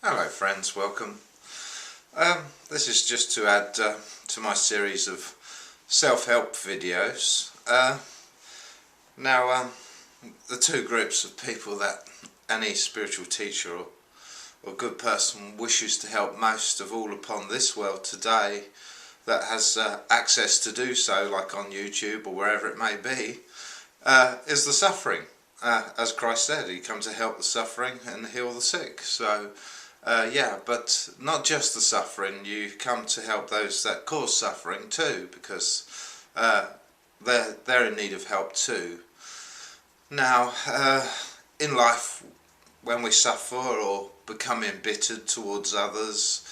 Hello friends, welcome. This is just to add to my series of self-help videos. The two groups of people that any spiritual teacher or good person wishes to help most of all upon this world today that has access to do so, like on YouTube or wherever it may be, is the suffering. As Christ said, he comes to help the suffering and heal the sick. So but not just the suffering, you come to help those that cause suffering too, because they're in need of help too. Now, in life, when we suffer or become embittered towards others,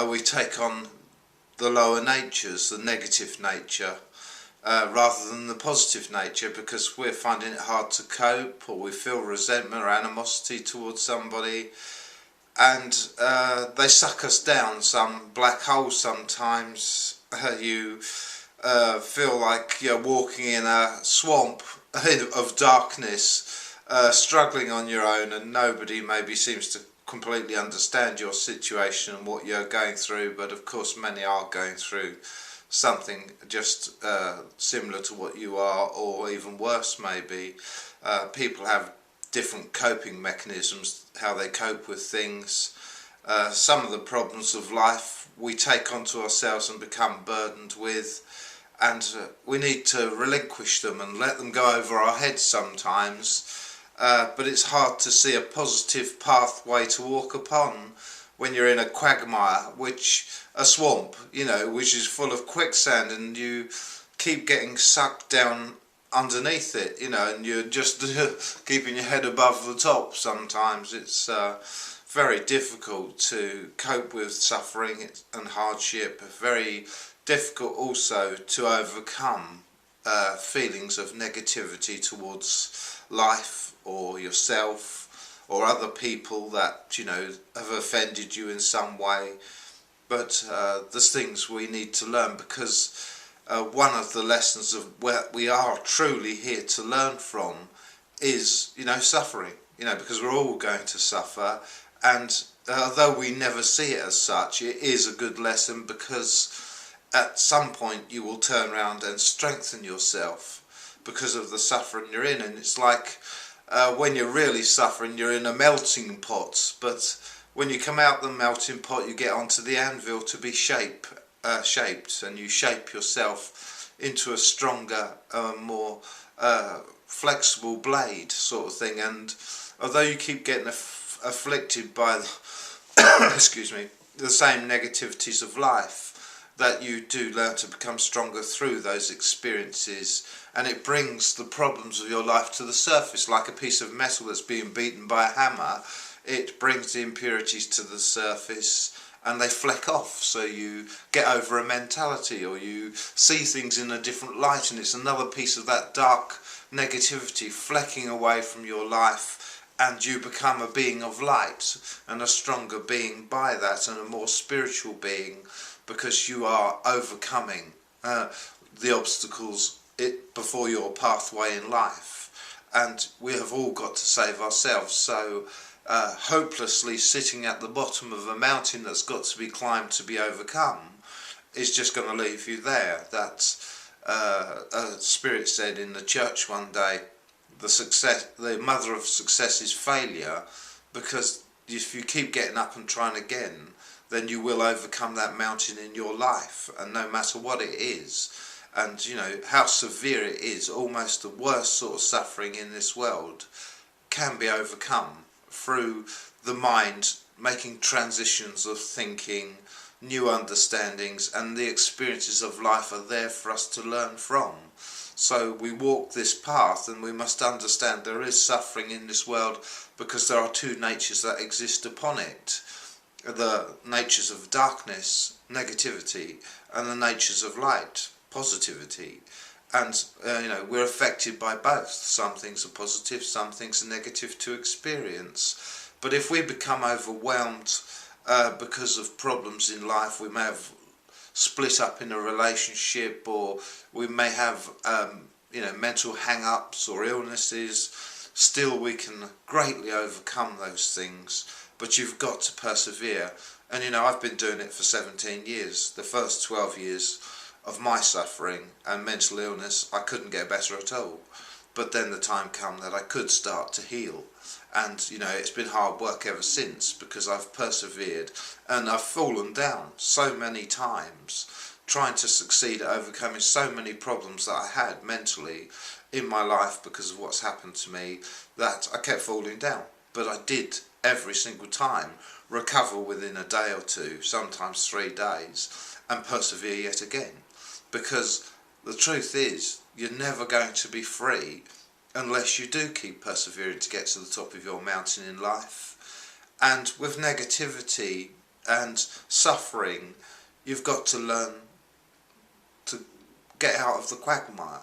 we take on the lower natures, the negative nature, rather than the positive nature, because we're finding it hard to cope, or we feel resentment or animosity towards somebody, and they suck us down, some black hole sometimes. You feel like you're walking in a swamp of darkness, struggling on your own, and nobody maybe seems to completely understand your situation and what you're going through, but of course many are going through something just similar to what you are, or even worse maybe. People have different coping mechanisms, how they cope with things. Some of the problems of life we take onto ourselves and become burdened with, and we need to relinquish them and let them go over our heads sometimes, but it's hard to see a positive pathway to walk upon when you're in a quagmire, a swamp, which is full of quicksand, and you keep getting sucked down underneath it, and you're just keeping your head above the top. Sometimes it's very difficult to cope with suffering and hardship, very difficult also to overcome feelings of negativity towards life or yourself or other people that have offended you in some way. But there's things we need to learn, because one of the lessons of where we are truly here to learn from is, suffering, because we're all going to suffer, and although we never see it as such, it is a good lesson, because at some point you will turn around and strengthen yourself because of the suffering you're in. And it's like when you're really suffering, you're in a melting pot, but when you come out the melting pot, you get onto the anvil to be shaped, and you shape yourself into a stronger, more flexible blade sort of thing. And although you keep getting afflicted by excuse me, the same negativities of life, that you do learn to become stronger through those experiences, and it brings the problems of your life to the surface, like a piece of metal that's being beaten by a hammer. It brings the impurities to the surface and they fleck off, so you get over a mentality, or you see things in a different light, and it's another piece of that dark negativity flecking away from your life, and you become a being of light, and a stronger being by that, and a more spiritual being, because you are overcoming the obstacles before your pathway in life. And we have all got to save ourselves, so hopelessly sitting at the bottom of a mountain that's got to be climbed to be overcome is just going to leave you there. That a spirit said in the church one day, the mother of success is failure, because if you keep getting up and trying again, then you will overcome that mountain in your life, and no matter what it is. And how severe it is, almost the worst sort of suffering in this world can be overcome through the mind making transitions of thinking, new understandings, and the experiences of life are there for us to learn from. So we walk this path, and we must understand there is suffering in this world, because there are two natures that exist upon it: the natures of darkness, negativity, and the natures of light, positivity. And we're affected by both. Some things are positive, some things are negative to experience. But if we become overwhelmed because of problems in life, we may have split up in a relationship, or we may have mental hang-ups or illnesses, still we can greatly overcome those things but you've got to persevere. And you know, I've been doing it for 17 years. The first 12 years of my suffering and mental illness, I couldn't get better at all. But then the time came that I could start to heal. And you know, it's been hard work ever since, because I've persevered and I've fallen down so many times trying to succeed at overcoming so many problems that I had mentally in my life because of what's happened to me, that I kept falling down. But I did every single time recover within a day or two, sometimes 3 days, and persevere yet again. Because the truth is, you're never going to be free unless you do keep persevering to get to the top of your mountain in life. And with negativity and suffering, you've got to learn to get out of the quagmire.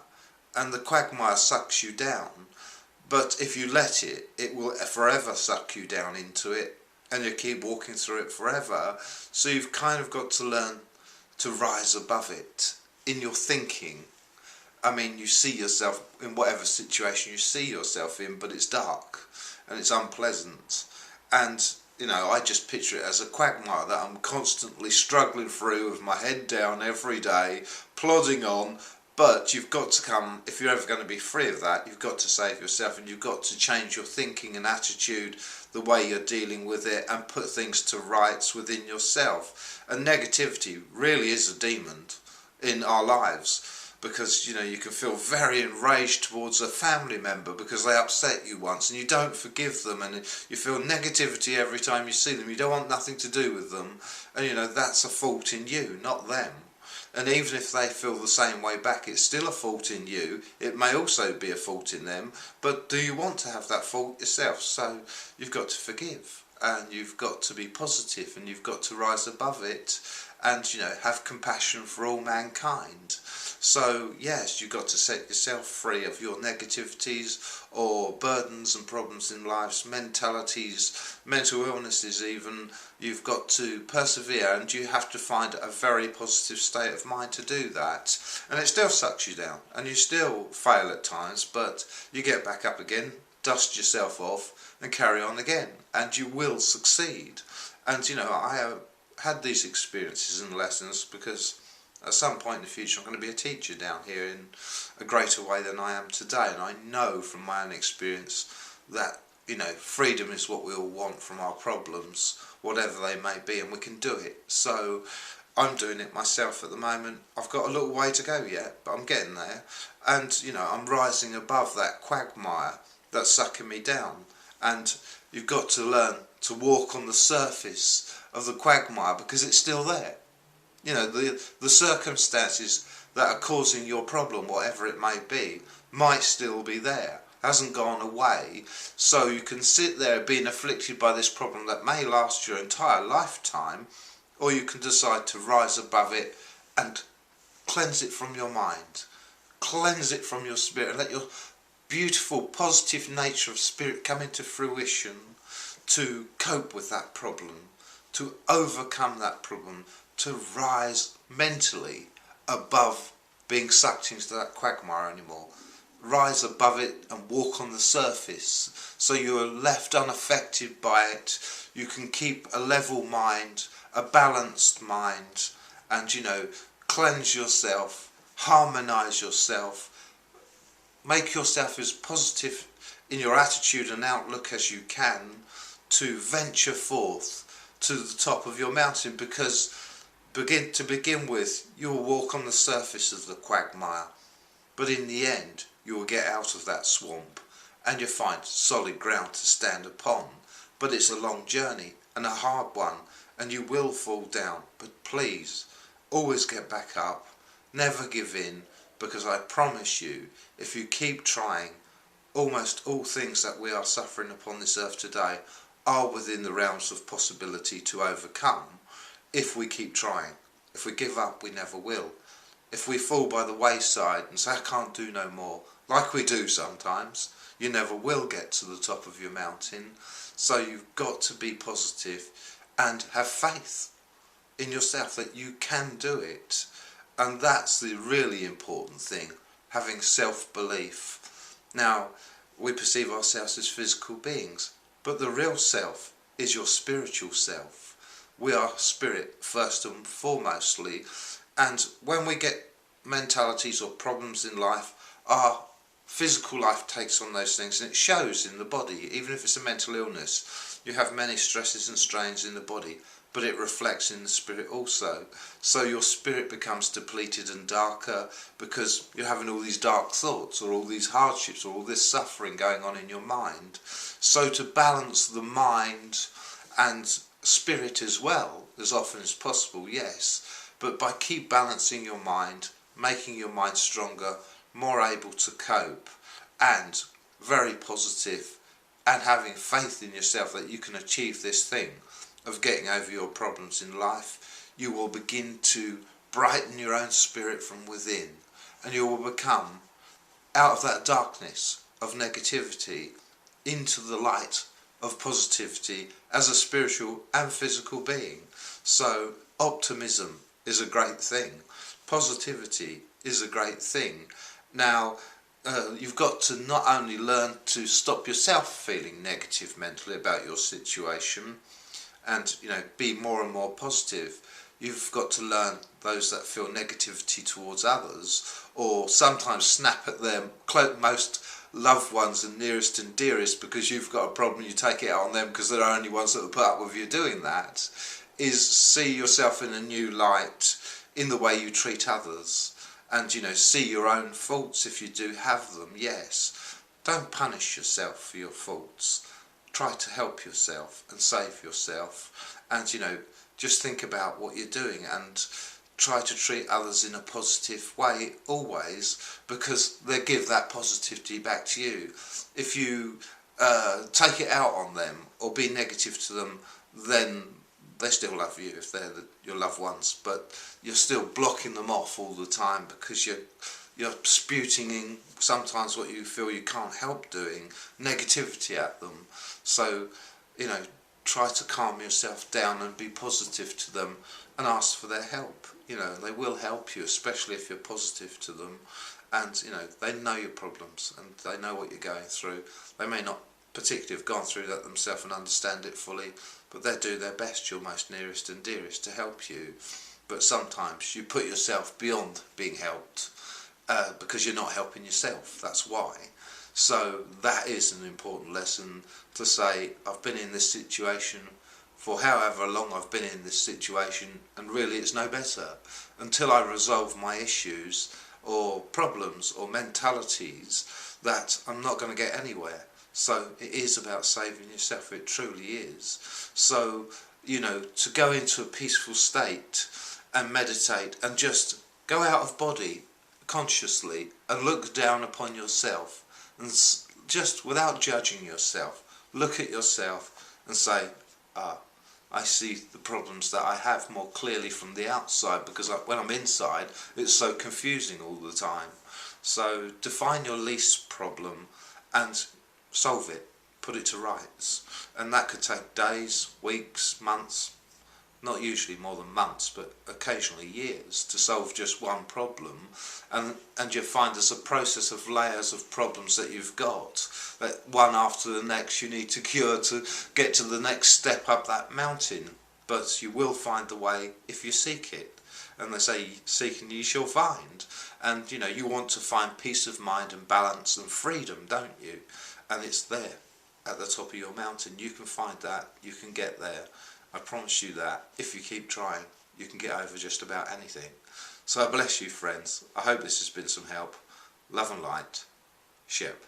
And the quagmire sucks you down, but if you let it, it will forever suck you down into it, and you keep walking through it forever. So you've kind of got to learn to rise above it in your thinking. I mean, you see yourself in whatever situation you see yourself in, but it's dark and it's unpleasant. And you know, I just picture it as a quagmire that I'm constantly struggling through with my head down every day, plodding on. But you've got to come, if you're ever going to be free of that, you've got to save yourself, and you've got to change your thinking and attitude, the way you're dealing with it, and put things to rights within yourself. And negativity really is a demon in our lives. Because, you know, you can feel very enraged towards a family member because they upset you once and you don't forgive them, and you feel negativity every time you see them. You don't want nothing to do with them, and you know, that's a fault in you, not them. And even if they feel the same way back, it's still a fault in you. It may also be a fault in them, but do you want to have that fault yourself? So you've got to forgive, and you've got to be positive, and you've got to rise above it, and you know, have compassion for all mankind. So yes, you've got to set yourself free of your negativities or burdens and problems in lives, mentalities, mental illnesses even. You've got to persevere, and you have to find a very positive state of mind to do that. And it still sucks you down, and you still fail at times, but you get back up again, dust yourself off, and carry on again, and you will succeed. And you know, I have had these experiences and lessons because at some point in the future I'm going to be a teacher down here in a greater way than I am today, and I know from my own experience that, you know, freedom is what we all want from our problems, whatever they may be, and we can do it. So I'm doing it myself at the moment. I've got a little way to go yet, but I'm getting there, and you know, I'm rising above that quagmire that's sucking me down. And you've got to learn to walk on the surface of the quagmire because it's still there. You know, the circumstances that are causing your problem, whatever it may be, might still be there, hasn't gone away. So you can sit there being afflicted by this problem that may last your entire lifetime, or you can decide to rise above it and cleanse it from your mind, cleanse it from your spirit, and let your beautiful positive nature of spirit come into fruition to cope with that problem, to overcome that problem, to rise mentally above being sucked into that quagmire anymore. Rise above it and walk on the surface so you are left unaffected by it. You can keep a level mind, a balanced mind, and you know, cleanse yourself, harmonise yourself, make yourself as positive in your attitude and outlook as you can to venture forth to the top of your mountain, because to begin with, you will walk on the surface of the quagmire, but in the end you will get out of that swamp and you'll find solid ground to stand upon. But it's a long journey and a hard one, and you will fall down, but please always get back up, never give in, because I promise you, if you keep trying, almost all things that we are suffering upon this earth today are within the realms of possibility to overcome. If we keep trying. If we give up, we never will. If we fall by the wayside and say, I can't do no more, like we do sometimes, you never will get to the top of your mountain. So you've got to be positive and have faith in yourself that you can do it. And that's the really important thing, having self-belief. Now, we perceive ourselves as physical beings, but the real self is your spiritual self. We are spirit first and foremostly, and when we get mentalities or problems in life, our physical life takes on those things, and it shows in the body. Even if it's a mental illness, you have many stresses and strains in the body, but it reflects in the spirit also. So your spirit becomes depleted and darker because you're having all these dark thoughts or all these hardships or all this suffering going on in your mind. So to balance the mind and spirit as well, as often as possible, yes, but by keep balancing your mind, making your mind stronger, more able to cope, and very positive, and having faith in yourself that you can achieve this thing of getting over your problems in life, you will begin to brighten your own spirit from within, and you will become, out of that darkness of negativity, into the light of positivity as a spiritual and physical being. So optimism is a great thing. Positivity is a great thing. Now, you've got to not only learn to stop yourself feeling negative mentally about your situation and, be more and more positive. You've got to learn those that feel negativity towards others, or sometimes snap at their most loved ones and nearest and dearest because you've got a problem, you take it out on them because they're the only ones that will put up with you doing that, is see yourself in a new light in the way you treat others, and see your own faults if you do have them. Yes, don't punish yourself for your faults. Try to help yourself and save yourself, and just think about what you're doing and try to treat others in a positive way always, because they give that positivity back to you. If you take it out on them or be negative to them, then they still love you if they're your loved ones, but you're still blocking them off all the time because you're spewing in sometimes what you feel you can't help doing, negativity at them. So try to calm yourself down and be positive to them and ask for their help. They will help you, especially if you're positive to them, and they know your problems and they know what you're going through. They may not particularly have gone through that themselves and understand it fully, but they do their best, your most nearest and dearest, to help you. But sometimes you put yourself beyond being helped because you're not helping yourself. That's why. So that is an important lesson, to say, I've been in this situation for however long I've been in this situation, and really it's no better until I resolve my issues or problems or mentalities, that I'm not going to get anywhere. So it is about saving yourself, it truly is. So, to go into a peaceful state and meditate and just go out of body consciously and look down upon yourself, and just without judging yourself, look at yourself and say, I see the problems that I have more clearly from the outside, because when I'm inside it's so confusing all the time. So define your least problem and solve it, put it to rights, and that could take days, weeks, months, not usually more than months, but occasionally years, to solve just one problem. And you find there's a process of layers of problems that you've got, that one after the next you need to cure to get to the next step up that mountain. But you will find the way if you seek it. And they say, seek and ye shall find. And you want to find peace of mind and balance and freedom, don't you? And it's there at the top of your mountain. You can find that, you can get there. I promise you that if you keep trying, you can get over just about anything. So I bless you, friends. I hope this has been some help. Love and light. Shep.